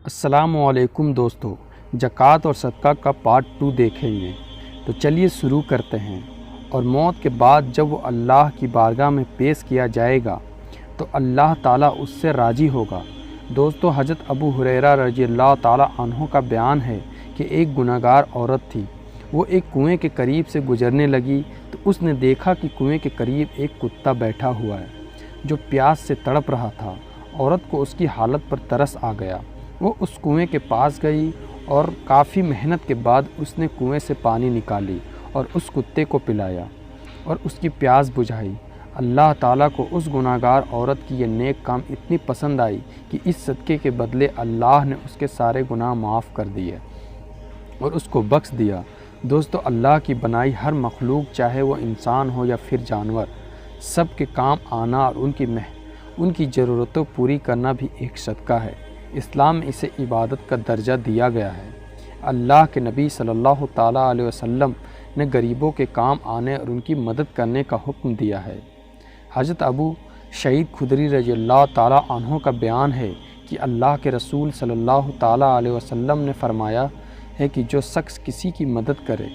अस्सलाम वालेकुम दोस्तों, ज़कात और सदका का पार्ट 2 देखेंगे। तो चलिए शुरू करते हैं। और मौत के बाद जब वो अल्लाह की बारगाह में पेश किया जाएगा तो अल्लाह ताला उससे राज़ी होगा। दोस्तों, हज़रत अबू हुरैरा रज़ियल्लाहु ताला अन्हु का बयान है कि एक गुनहगार औरत थी। वो एक कुएं के करीब से गुजरने लगी तो उसने देखा कि कुएं के करीब एक कुत्ता बैठा हुआ है जो प्यास से तड़प रहा था। औरत को उसकी हालत पर तरस आ गया। वो उस कुएं के पास गई और काफ़ी मेहनत के बाद उसने कुएं से पानी निकाली और उस कुत्ते को पिलाया और उसकी प्यास बुझाई। अल्लाह ताला को उस गुनाहगार औरत की ये नेक काम इतनी पसंद आई कि इस सदक़े के बदले अल्लाह ने उसके सारे गुनाह माफ़ कर दिए और उसको बख्श दिया। दोस्तों, अल्लाह की बनाई हर मखलूक, चाहे वो इंसान हो या फिर जानवर, सब के काम आना और उनकी ज़रूरतों पूरी करना भी एक सदका है। इस्लाम में इसे इबादत का दर्जा दिया गया है। अल्लाह के नबी सल्लल्लाहु ताला अलैहि वसल्लम ने गरीबों के काम आने और उनकी मदद करने का हुक्म दिया है। हज़रत अबू सईद खुदरी रज़ियल्लाहु ताला अन्हु का बयान है कि अल्लाह के रसूल सल्लल्लाहु ताला अलैहि वसल्लम ने फरमाया है कि जो शख्स किसी की मदद करे,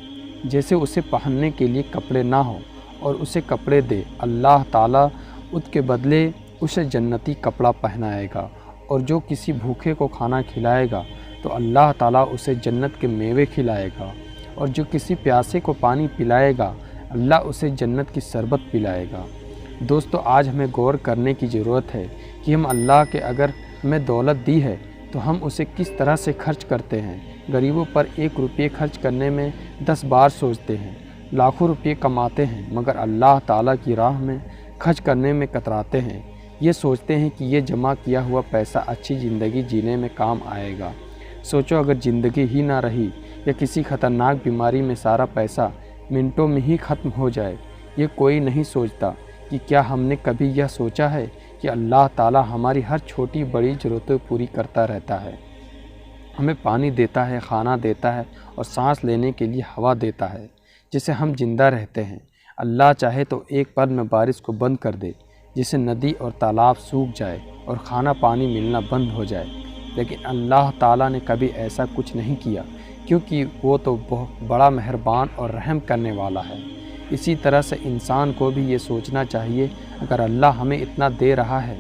जैसे उसे पहनने के लिए कपड़े ना हो और उसे कपड़े दे, अल्लाह ताला उसके बदले उसे जन्नती कपड़ा पहनाएगा। और जो किसी भूखे को खाना खिलाएगा तो अल्लाह ताला उसे जन्नत के मेवे खिलाएगा। और जो किसी प्यासे को पानी पिलाएगा, अल्लाह उसे जन्नत की शरबत पिलाएगा। दोस्तों, आज हमें गौर करने की ज़रूरत है कि हम अल्लाह के अगर हमें दौलत दी है तो हम उसे किस तरह से खर्च करते हैं। गरीबों पर 1 रुपये खर्च करने में 10 बार सोचते हैं। लाखों रुपये कमाते हैं मगर अल्लाह ताला की राह में खर्च करने में कतराते हैं। ये सोचते हैं कि ये जमा किया हुआ पैसा अच्छी ज़िंदगी जीने में काम आएगा। सोचो, अगर ज़िंदगी ही ना रही या किसी ख़तरनाक बीमारी में सारा पैसा मिनटों में ही ख़त्म हो जाए, ये कोई नहीं सोचता कि क्या हमने कभी यह सोचा है कि अल्लाह ताला हमारी हर छोटी बड़ी ज़रूरतें पूरी करता रहता है। हमें पानी देता है, खाना देता है और सांस लेने के लिए हवा देता है जिससे हम ज़िंदा रहते हैं। अल्लाह चाहे तो एक पल में बारिश को बंद कर दे जिससे नदी और तालाब सूख जाए और खाना पानी मिलना बंद हो जाए, लेकिन अल्लाह ताला ने कभी ऐसा कुछ नहीं किया क्योंकि वो तो बहुत बड़ा मेहरबान और रहम करने वाला है। इसी तरह से इंसान को भी ये सोचना चाहिए, अगर अल्लाह हमें इतना दे रहा है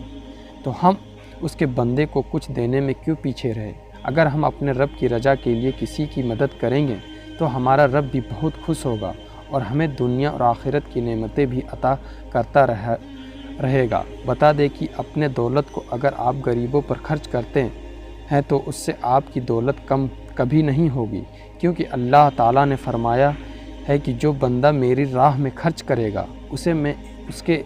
तो हम उसके बंदे को कुछ देने में क्यों पीछे रहे। अगर हम अपने रब की रज़ा के लिए किसी की मदद करेंगे तो हमारा रब भी बहुत खुश होगा और हमें दुनिया और आखिरत की नेमतें भी अता करता रहेगा। बता दें कि अपने दौलत को अगर आप गरीबों पर खर्च करते हैं तो उससे आपकी दौलत कम कभी नहीं होगी, क्योंकि अल्लाह ताला ने फरमाया है कि जो बंदा मेरी राह में खर्च करेगा उसे मैं उसके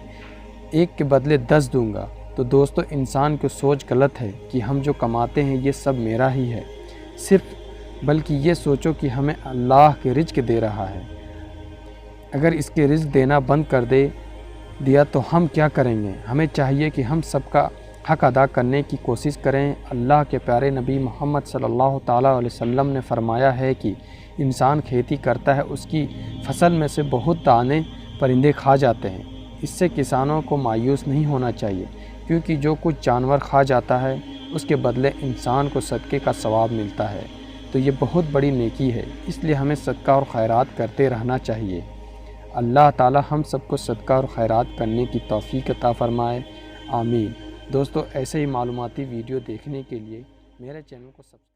एक के बदले 10 दूंगा। तो दोस्तों, इंसान की सोच गलत है कि हम जो कमाते हैं ये सब मेरा ही है, बल्कि ये सोचो कि हमें अल्लाह के रिज़्क़ दे रहा है। अगर इसके रिज़्क़ देना बंद कर दिया तो हम क्या करेंगे। हमें चाहिए कि हम सबका हक़ अदा करने की कोशिश करें। अल्लाह के प्यारे नबी मोहम्मद सल्लल्लाहु ताला अलैहि वसल्लम ने फरमाया है कि इंसान खेती करता है, उसकी फसल में से बहुत दाने परिंदे खा जाते हैं। इससे किसानों को मायूस नहीं होना चाहिए, क्योंकि जो कुछ जानवर खा जाता है उसके बदले इंसान को सदक़े का सवाब मिलता है। तो ये बहुत बड़ी नेकी है, इसलिए हमें सदका और खैरात करते रहना चाहिए। अल्लाह ताला हम सबको सदका और खैरात करने की तौफ़ीक़ अता फ़रमाए, आमीन। दोस्तों, ऐसे ही मालूमाती वीडियो देखने के लिए मेरे चैनल को सब्सक्राइब